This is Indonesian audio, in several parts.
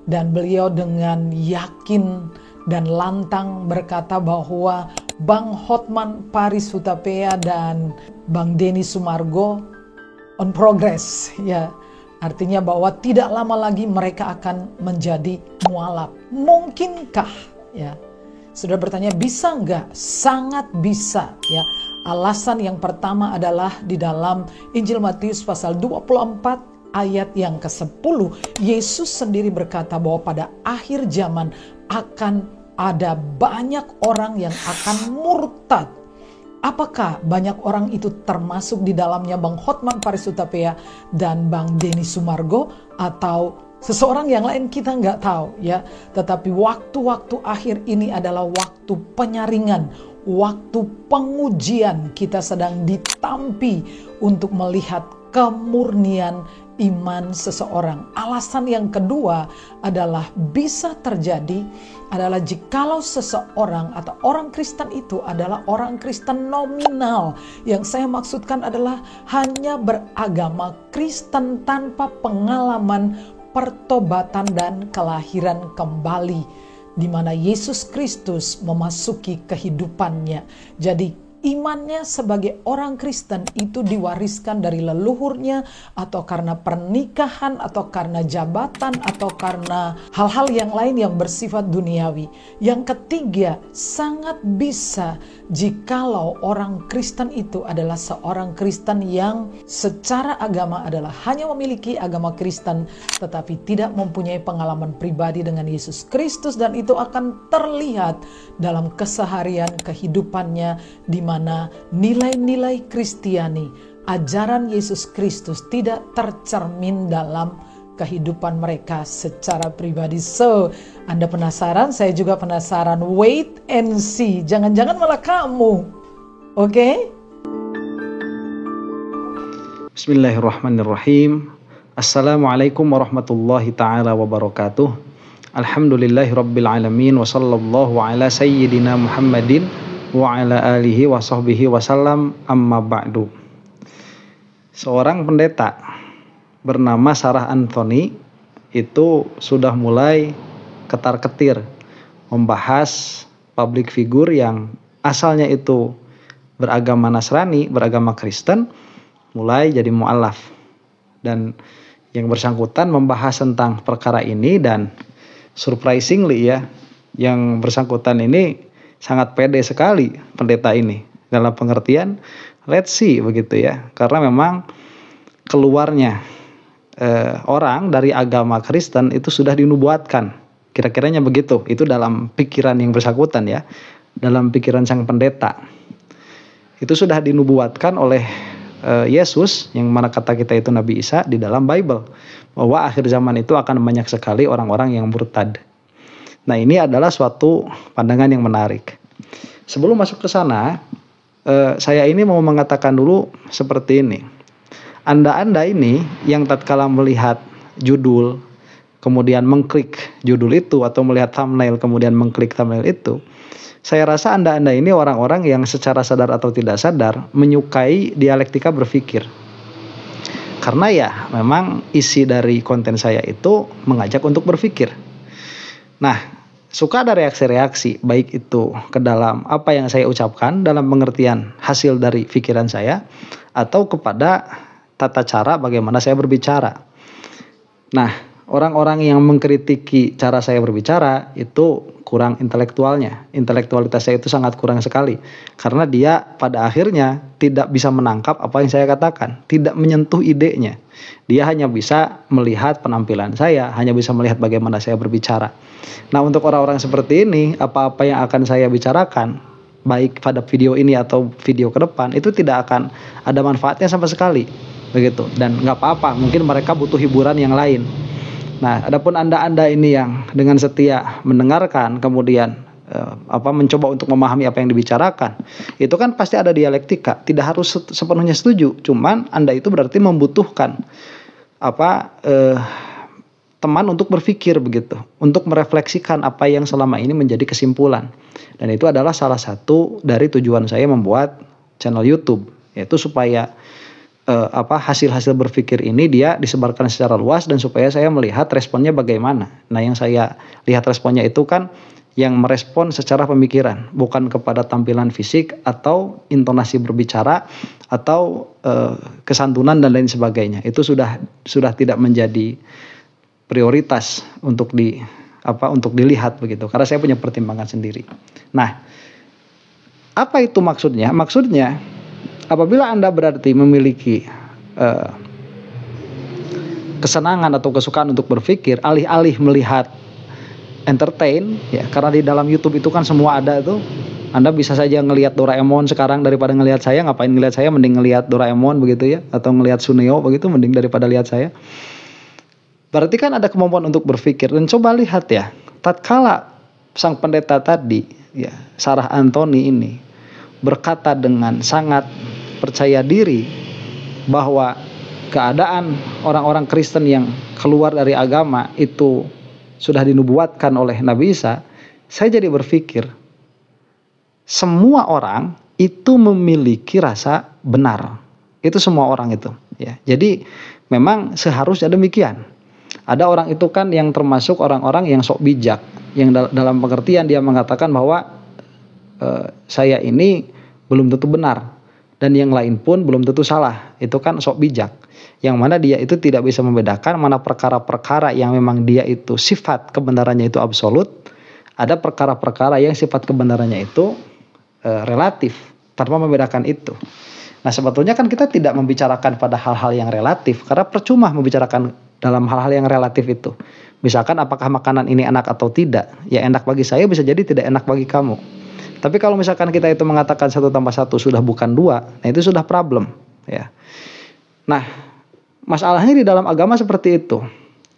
dan beliau dengan yakin dan lantang berkata bahwa Bang Hotman Paris Hutapea dan Bang Denny Sumargo on progress, ya. Artinya bahwa tidak lama lagi mereka akan menjadi mualaf. Mungkinkah, ya? Sudah bertanya, bisa nggak? Sangat bisa, ya. Alasan yang pertama adalah di dalam Injil Matius pasal 24 ayat yang ke-10. Yesus sendiri berkata bahwa pada akhir zaman akan ada banyak orang yang akan murtad. Apakah banyak orang itu termasuk di dalamnya Bang Hotman Paris Hutapea dan Bang Denny Sumargo atau seseorang yang lain, kita nggak tahu, ya. Tetapi waktu-waktu akhir ini adalah waktu penyaringan, waktu pengujian. Kita sedang ditampi untuk melihat kemurnian iman seseorang. Alasan yang kedua adalah bisa terjadi adalah jikalau seseorang atau orang Kristen itu adalah orang Kristen nominal. Yang saya maksudkan adalah hanya beragama Kristen tanpa pengalaman pertobatan dan kelahiran kembali, di mana Yesus Kristus memasuki kehidupannya. Jadi imannya sebagai orang Kristen itu diwariskan dari leluhurnya, atau karena pernikahan, atau karena jabatan, atau karena hal-hal yang lain yang bersifat duniawi. Yang ketiga, sangat bisa jikalau orang Kristen itu adalah seorang Kristen yang secara agama adalah hanya memiliki agama Kristen, tetapi tidak mempunyai pengalaman pribadi dengan Yesus Kristus, dan itu akan terlihat dalam keseharian kehidupannya, di mana nilai-nilai Kristiani, ajaran Yesus Kristus tidak tercermin dalam kehidupan mereka secara pribadi. So, Anda penasaran? Saya juga penasaran. Wait and see. Jangan-jangan malah kamu. Oke? Bismillahirrahmanirrahim. Assalamualaikum warahmatullahi ta'ala wabarakatuh. Alhamdulillahirabbil alamin wa sallallahu ala sayyidina Muhammadin wa ala alihi wa sahbihi wasallam, amma ba'du. Seorang pendeta bernama Sarah Anthony itu sudah mulai ketar-ketir membahas public figure yang asalnya itu beragama Nasrani, beragama Kristen, mulai jadi mu'alaf. Dan yang bersangkutan membahas tentang perkara ini, dan surprisingly, ya, yang bersangkutan ini sangat pede sekali pendeta ini, dalam pengertian let's see begitu, ya, karena memang keluarnya orang dari agama Kristen itu sudah dinubuatkan, kira-kiranya begitu. Itu dalam pikiran yang bersangkutan, ya, dalam pikiran sang pendeta itu sudah dinubuatkan oleh Yesus, yang mana kata kita itu Nabi Isa di dalam Bible, bahwa akhir zaman itu akan banyak sekali orang-orang yang murtad. Nah, ini adalah suatu pandangan yang menarik. Sebelum masuk ke sana, saya ini mau mengatakan dulu seperti ini. Anda ini yang tatkala melihat judul, kemudian mengklik judul itu, atau melihat thumbnail kemudian mengklik thumbnail itu, saya rasa Anda ini orang-orang yang secara sadar atau tidak sadar menyukai dialektika berpikir. Karena ya memang isi dari konten saya itu mengajak untuk berpikir. Nah, suka ada reaksi-reaksi, baik itu ke dalam apa yang saya ucapkan dalam pengertian hasil dari pikiran saya, atau kepada tata cara bagaimana saya berbicara. Nah, orang-orang yang mengkritiki cara saya berbicara itu kurang intelektualnya. Intelektualitas saya itu sangat kurang sekali. Karena dia pada akhirnya tidak bisa menangkap apa yang saya katakan. Tidak menyentuh idenya. Dia hanya bisa melihat penampilan saya. Hanya bisa melihat bagaimana saya berbicara. Nah, untuk orang-orang seperti ini, apa-apa yang akan saya bicarakan, baik pada video ini atau video ke depan, itu tidak akan ada manfaatnya sama sekali. Begitu. Dan nggak apa-apa. Mungkin mereka butuh hiburan yang lain. Nah, adapun Anda ini yang dengan setia mendengarkan, kemudian mencoba untuk memahami apa yang dibicarakan, itu kan pasti ada dialektika. Tidak harus sepenuhnya setuju, cuman Anda itu berarti membutuhkan teman untuk berpikir begitu, untuk merefleksikan apa yang selama ini menjadi kesimpulan. Dan itu adalah salah satu dari tujuan saya membuat channel YouTube, yaitu supaya hasil-hasil berpikir ini dia disebarkan secara luas dan supaya saya melihat responnya bagaimana. Nah, yang saya lihat responnya itu kan yang merespon secara pemikiran, bukan kepada tampilan fisik atau intonasi berbicara atau kesantunan dan lain sebagainya. Itu sudah tidak menjadi prioritas untuk dilihat begitu. Karena saya punya pertimbangan sendiri. Nah, apa itu maksudnya? Maksudnya apabila Anda berarti memiliki kesenangan atau kesukaan untuk berpikir, alih-alih melihat entertain, ya, karena di dalam YouTube itu kan semua ada tuh. Anda bisa saja ngelihat Doraemon sekarang daripada ngelihat saya. Ngapain ngelihat saya? Mending ngelihat Doraemon begitu ya, atau ngelihat Suneo begitu, mending daripada lihat saya. Berarti kan ada kemampuan untuk berpikir. Dan coba lihat ya, tatkala sang pendeta tadi, ya, Sarah Anthony ini berkata dengan sangat percaya diri bahwa keadaan orang-orang Kristen yang keluar dari agama itu sudah dinubuatkan oleh Nabi Isa, saya jadi berpikir semua orang itu memiliki rasa benar. Itu semua orang itu, ya. Jadi memang seharusnya demikian. Ada orang itu kan yang termasuk orang-orang yang sok bijak, yang dalam pengertian dia mengatakan bahwa saya ini belum tentu benar dan yang lain pun belum tentu salah. Itu kan sok bijak. Yang mana dia itu tidak bisa membedakan mana perkara-perkara yang memang dia itu sifat kebenarannya itu absolut, ada perkara-perkara yang sifat kebenarannya itu relatif, tanpa membedakan itu. Nah, sebetulnya kan kita tidak membicarakan pada hal-hal yang relatif, karena percuma membicarakan dalam hal-hal yang relatif itu. Misalkan apakah makanan ini enak atau tidak, ya enak bagi saya bisa jadi tidak enak bagi kamu. Tapi kalau misalkan kita itu mengatakan 1 tambah 1 sudah bukan 2, nah itu sudah problem, ya. Nah, masalahnya di dalam agama seperti itu.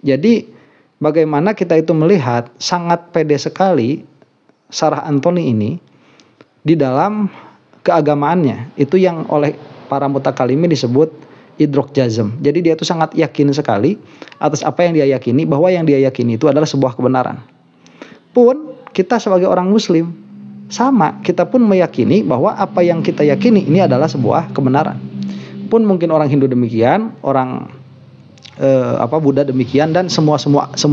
Jadi bagaimana kita itu melihat sangat pede sekali Sarah Anthony ini di dalam keagamaannya. Itu yang oleh para mutakalimin disebut idrok jazm. Jadi dia itu sangat yakin sekali atas apa yang dia yakini, bahwa yang dia yakini itu adalah sebuah kebenaran. Pun kita sebagai orang muslim sama, kita pun meyakini bahwa apa yang kita yakini ini adalah sebuah kebenaran. Pun mungkin orang Hindu demikian, orang Buddha demikian, dan semua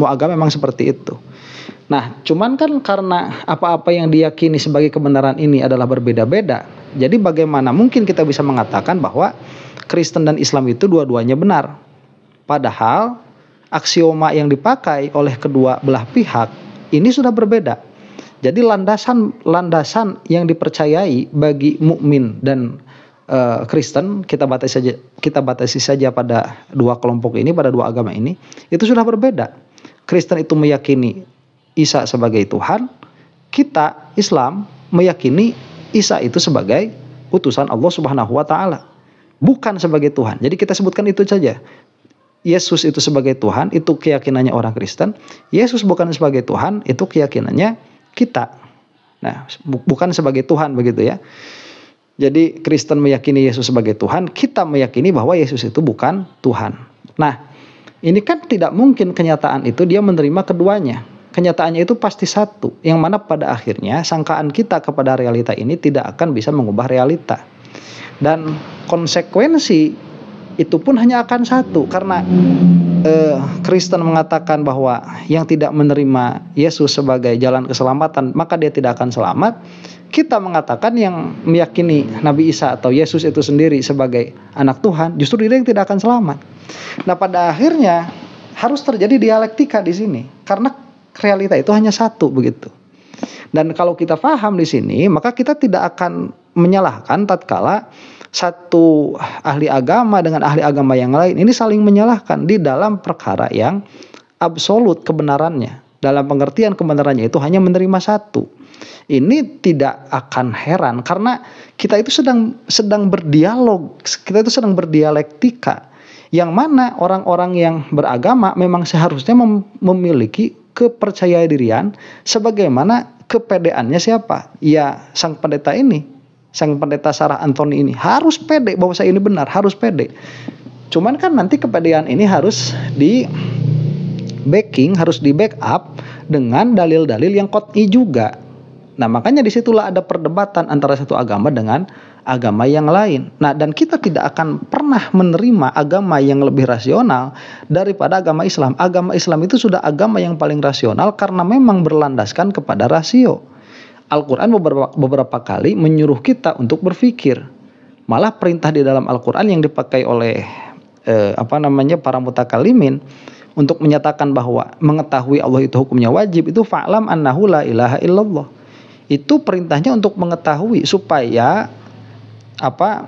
agama memang seperti itu. Nah, cuman kan karena apa-apa yang diyakini sebagai kebenaran ini adalah berbeda-beda. Jadi bagaimana mungkin kita bisa mengatakan bahwa Kristen dan Islam itu dua-duanya benar? Padahal aksioma yang dipakai oleh kedua belah pihak ini sudah berbeda. Jadi landasan yang dipercayai bagi mukmin dan Kristen, kita batasi saja pada dua kelompok ini, pada dua agama ini, itu sudah berbeda. Kristen itu meyakini Isa sebagai Tuhan, kita Islam meyakini Isa itu sebagai utusan Allah Subhanahu wa taala, bukan sebagai Tuhan. Jadi kita sebutkan itu saja. Yesus itu sebagai Tuhan, itu keyakinannya orang Kristen. Yesus bukan sebagai Tuhan, itu keyakinannya kita. Nah, bukan sebagai Tuhan begitu ya. Jadi Kristen meyakini Yesus sebagai Tuhan, kita meyakini bahwa Yesus itu bukan Tuhan. Nah, ini kan tidak mungkin kenyataan itu dia menerima keduanya. Kenyataannya itu pasti satu, yang mana pada akhirnya sangkaan kita kepada realita ini tidak akan bisa mengubah realita. Dan konsekuensi itu pun hanya akan satu, karena Kristen mengatakan bahwa yang tidak menerima Yesus sebagai jalan keselamatan, maka dia tidak akan selamat. Kita mengatakan yang meyakini Nabi Isa atau Yesus itu sendiri sebagai anak Tuhan, justru dia yang tidak akan selamat. Nah, pada akhirnya harus terjadi dialektika di sini, karena realita itu hanya satu begitu. Dan kalau kita paham di sini, maka kita tidak akan menyalahkan tatkala satu ahli agama dengan ahli agama yang lain ini saling menyalahkan di dalam perkara yang absolut kebenarannya. Dalam pengertian kebenarannya itu hanya menerima satu. Ini tidak akan heran karena kita itu sedang berdialog, kita itu sedang berdialektika. Yang mana orang-orang yang beragama memang seharusnya memiliki kepercayaan dirian sebagaimana kepedeannya siapa? Ya, sang pendeta ini, sang pendeta Sarah Anthony ini harus pede bahwa saya ini benar, harus pede. Cuman kan nanti kepedean ini harus di backing, harus di backup dengan dalil-dalil yang qot'i juga. Nah, makanya disitulah ada perdebatan antara satu agama dengan agama yang lain. Nah, dan kita tidak akan pernah menerima agama yang lebih rasional daripada agama Islam. Agama Islam itu sudah agama yang paling rasional karena memang berlandaskan kepada rasio. Al-Quran beberapa kali menyuruh kita untuk berpikir. Malah perintah di dalam Al-Quran yang dipakai oleh para mutakalimin untuk menyatakan bahwa mengetahui Allah itu hukumnya wajib, itu fa'lam annahu la ilaha illallah. Itu perintahnya untuk mengetahui, supaya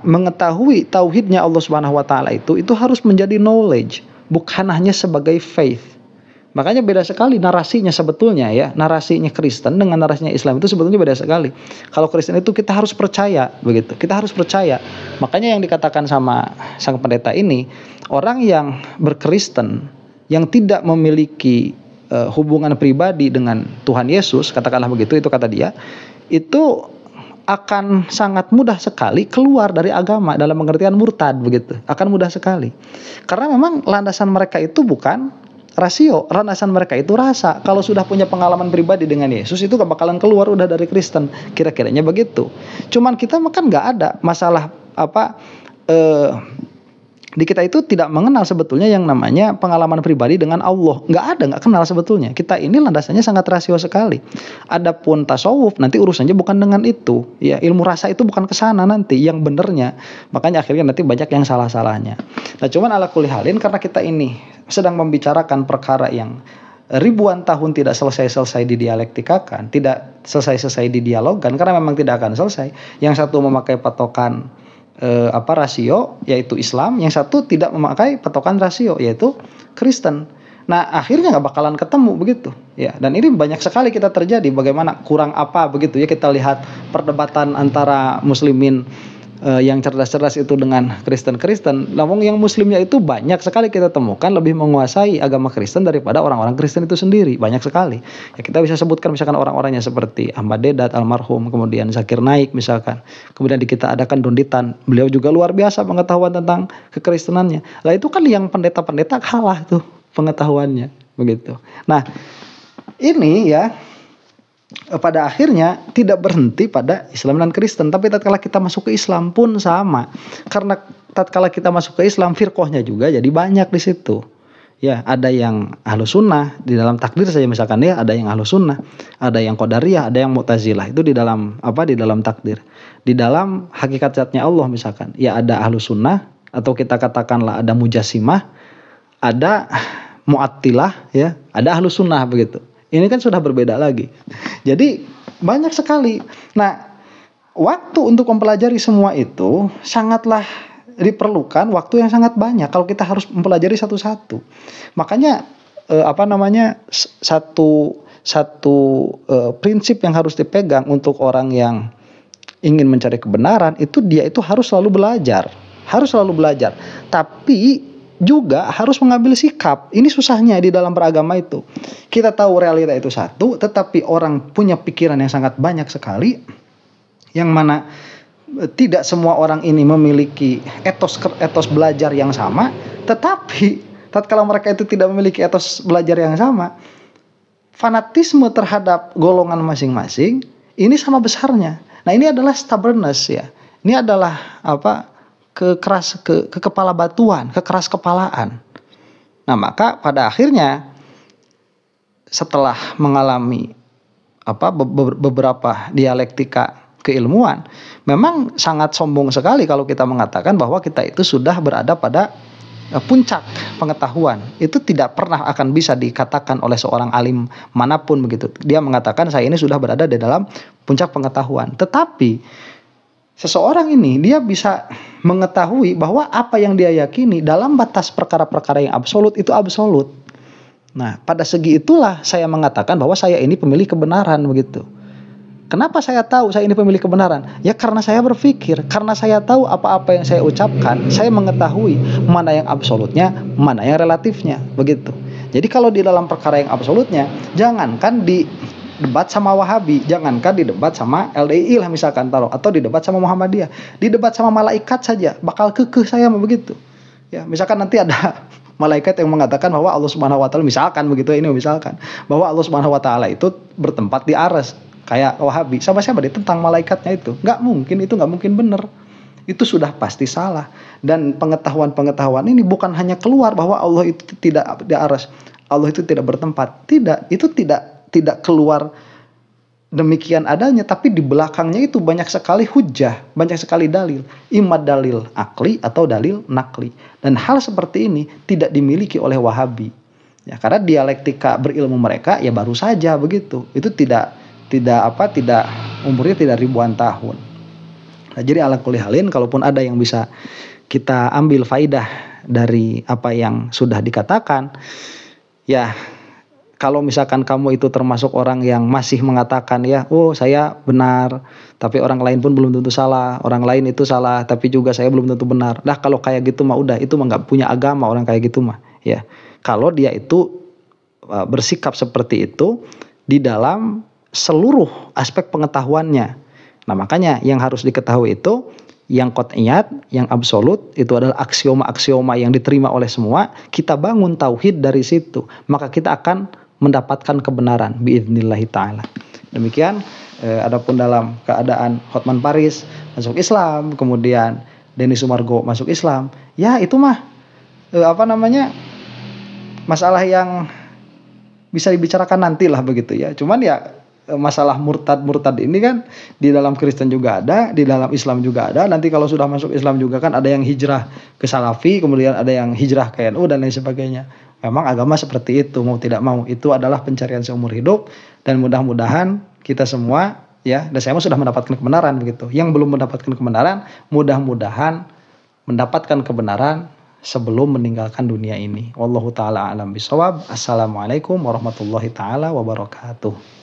mengetahui tauhidnya Allah Subhanahu wa taala itu harus menjadi knowledge, bukan hanya sebagai faith. Makanya beda sekali narasinya sebetulnya ya. Narasinya Kristen dengan narasinya Islam itu sebetulnya beda sekali. Kalau Kristen itu kita harus percaya, begitu. Kita harus percaya. Makanya yang dikatakan sama sang pendeta ini, orang yang berkristen yang tidak memiliki hubungan pribadi dengan Tuhan Yesus, katakanlah begitu, itu kata dia, itu akan sangat mudah sekali keluar dari agama dalam pengertian murtad, begitu. Akan mudah sekali. Karena memang landasan mereka itu bukan rasio, landasan mereka itu rasa. Kalau sudah punya pengalaman pribadi dengan Yesus, itu gak bakalan keluar udah dari Kristen. Kira-kiranya begitu. Cuman kita kan gak ada masalah di kita itu tidak mengenal sebetulnya yang namanya pengalaman pribadi dengan Allah. Gak kenal sebetulnya. Kita ini landasannya sangat rasio sekali. Adapun tasawuf nanti urusannya bukan dengan itu. Ya, ilmu rasa itu bukan kesana nanti yang benernya. Makanya akhirnya nanti banyak yang salah-salahnya. Nah, cuman ala kulli halin karena kita ini sedang membicarakan perkara yang ribuan tahun tidak selesai-selesai didialektikakan, tidak selesai-selesai didialogkan, karena memang tidak akan selesai. Yang satu memakai patokan rasio, yaitu Islam, yang satu tidak memakai patokan rasio, yaitu Kristen. Nah, akhirnya nggak bakalan ketemu begitu, ya. Dan ini banyak sekali kita terjadi. Bagaimana kurang apa begitu ya, kita lihat perdebatan antara Muslimin yang cerdas-cerdas itu dengan Kristen-Kristen. Namun yang Muslimnya itu banyak sekali kita temukan lebih menguasai agama Kristen daripada orang-orang Kristen itu sendiri. Banyak sekali. Ya, kita bisa sebutkan misalkan orang-orangnya seperti Ahmad Dedat almarhum, kemudian Zakir Naik misalkan. Kemudian kita adakan Donditan. Beliau juga luar biasa pengetahuan tentang kekristenannya. Lah itu kan yang pendeta-pendeta kalah tuh pengetahuannya, begitu. Nah, ini ya pada akhirnya tidak berhenti pada Islam dan Kristen, tapi tatkala kita masuk ke Islam pun sama. Karena tatkala kita masuk ke Islam, firqahnya juga jadi banyak di situ. Ya, ada yang Ahlus Sunnah di dalam takdir saja misalkan ya, ada yang Ahlus Sunnah, ada yang Qadariyah, ada yang Mu'tazilah. Itu di dalam di dalam takdir. Di dalam hakikat zatnya Allah misalkan, ya ada Ahlus Sunnah atau kita katakanlah ada Mujassimah, ada Mu'attilah ya, ada Ahlus Sunnah begitu. Ini kan sudah berbeda lagi. Jadi banyak sekali. Nah, waktu untuk mempelajari semua itu sangatlah diperlukan waktu yang sangat banyak kalau kita harus mempelajari satu-satu. Makanya satu prinsip yang harus dipegang untuk orang yang ingin mencari kebenaran itu dia itu harus selalu belajar. Harus selalu belajar. Tapi juga harus mengambil sikap. Ini susahnya di dalam beragama itu. Kita tahu realita itu satu, tetapi orang punya pikiran yang sangat banyak sekali, yang mana tidak semua orang ini memiliki etos belajar yang sama. Tetapi tatkala mereka itu tidak memiliki etos belajar yang sama, fanatisme terhadap golongan masing-masing ini sama besarnya. Nah, ini adalah stubbornness ya. Ini adalah kekepala batuan, kekeras kepalaan. Nah, maka pada akhirnya setelah mengalami beberapa dialektika keilmuan, memang sangat sombong sekali kalau kita mengatakan bahwa kita itu sudah berada pada puncak pengetahuan. Itu tidak pernah akan bisa dikatakan oleh seorang alim manapun begitu. Dia mengatakan saya ini sudah berada di dalam puncak pengetahuan. Tetapi seseorang ini dia bisa mengetahui bahwa apa yang dia yakini dalam batas perkara-perkara yang absolut itu absolut. Nah, pada segi itulah saya mengatakan bahwa saya ini pemilih kebenaran begitu. Kenapa saya tahu saya ini pemilih kebenaran? Ya karena saya berpikir, karena saya tahu apa-apa yang saya ucapkan, saya mengetahui mana yang absolutnya, mana yang relatifnya, begitu. Jadi kalau di dalam perkara yang absolutnya, jangankan di debat sama Wahabi, jangankan didebat sama LDI lah misalkan taruh, atau didebat sama Muhammadiyah, didebat sama malaikat saja bakal kekeh saya begitu. Ya, misalkan nanti ada malaikat yang mengatakan bahwa Allah Subhanahu wa taala misalkan begitu, ini misalkan bahwa Allah Subhanahu wa taala itu bertempat di arsy, kayak Wahabi, sama siapa ditentang malaikatnya itu? Nggak mungkin, itu nggak mungkin benar. itu sudah pasti salah. Dan pengetahuan-pengetahuan ini bukan hanya keluar bahwa Allah itu tidak di arsy, Allah itu tidak bertempat. Tidak, itu tidak keluar demikian adanya, tapi di belakangnya itu banyak sekali hujah, banyak sekali dalil, imma dalil akli atau dalil nakli. Dan hal seperti ini tidak dimiliki oleh Wahabi. Ya, karena dialektika berilmu mereka ya baru saja begitu. Itu tidak umurnya tidak ribuan tahun. Nah, jadi ala kulli halin, kalaupun ada yang bisa kita ambil faidah dari apa yang sudah dikatakan, ya kalau misalkan kamu itu termasuk orang yang masih mengatakan ya, oh saya benar, tapi orang lain pun belum tentu salah, orang lain itu salah, tapi juga saya belum tentu benar. Nah kalau kayak gitu mah udah, itu mah nggak punya agama orang kayak gitu mah. Ya, kalau dia itu bersikap seperti itu di dalam seluruh aspek pengetahuannya. Nah makanya yang harus diketahui itu yang qat'iyat, yang absolut, itu adalah aksioma-aksioma yang diterima oleh semua. Kita bangun tauhid dari situ, maka kita akan mendapatkan kebenaran biidznillah ta'ala. Demikian. Adapun dalam keadaan Hotman Paris masuk Islam, kemudian Denny Sumargo masuk Islam, ya itu mah masalah yang bisa dibicarakan nantilah begitu ya. Cuman ya masalah murtad ini kan di dalam Kristen juga ada, di dalam Islam juga ada. Nanti kalau sudah masuk Islam juga kan ada yang hijrah ke Salafi, kemudian ada yang hijrah ke NU dan lain sebagainya. Memang agama seperti itu, mau tidak mau, itu adalah pencarian seumur hidup. Dan mudah-mudahan kita semua ya, dan saya sudah mendapatkan kebenaran begitu. Yang belum mendapatkan kebenaran, mudah-mudahan mendapatkan kebenaran sebelum meninggalkan dunia ini. Wallahu taala alam bisawab. Assalamualaikum warahmatullahi taala wabarakatuh.